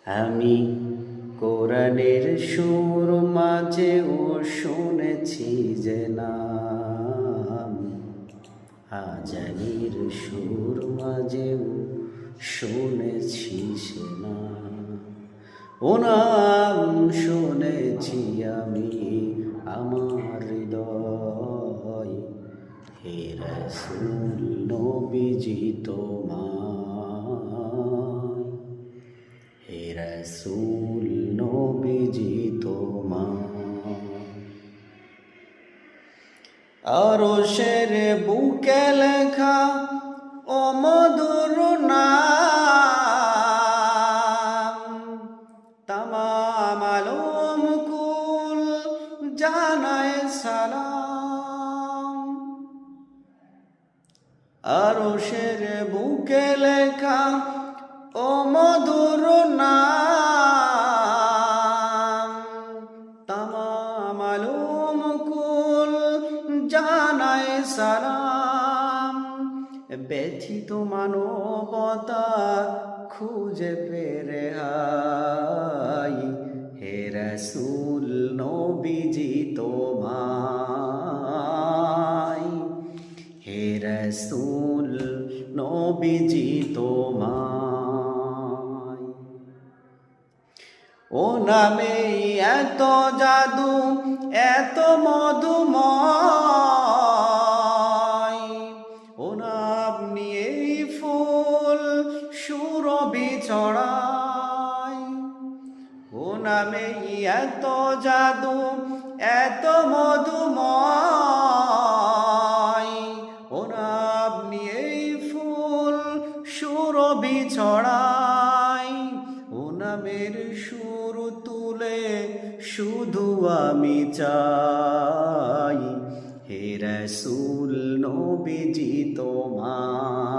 আমি কোরআনের সুর মাঝেও শুনেছি যে নাম, আজানের সুর মাঝেও শুনেছি সে নাম। ও নাম শুনেছি আমি আমার হৃদয়, হে রাসূল নবীজি তোমায়, হে রাসূল নবীজি তোমায়। আরশের বুকে লেখা ও মধুর নাম, তামাম আলম কুল জানায় সালাম। আরশের বুকে লেখা ও মধুর নাম, তামাম আলম কুল জানায় সালাম। ব্যথিত মানবতা খুঁজে পেরে হাই, হে রাসূল নবীজি তোমায়, হে রাসূল নবীজি তোমায়। ও নামে এত জাদু এত মধুময়, ও নাম নিয়েই ফুল সুরভি ছড়ায়। ও নামে এত জাদু এত মধুময়, ও নাম নিয়েই ফুল সুরভি ছড়ায়। ও নামের সুর তুলে শুধু আমি চাই, হে রাসূল নবীজি তোমায়,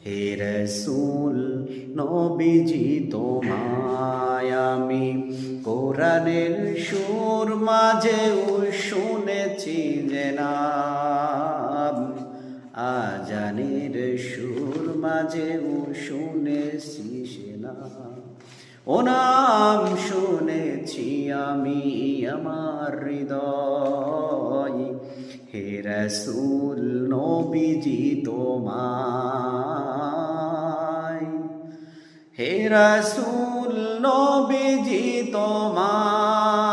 হে রাসূল নবীজি তোমায়। আমি কোরআনের সুর মাঝেও শুনেছি যে নাম, আজানের সুর মাঝেও শুনেছি সে নাম। ও নাম শুনেছি আমি আমার হৃদয়, হে রাসূল নবীজি তোমায়, হে রাসূল নবীজি তোমায়।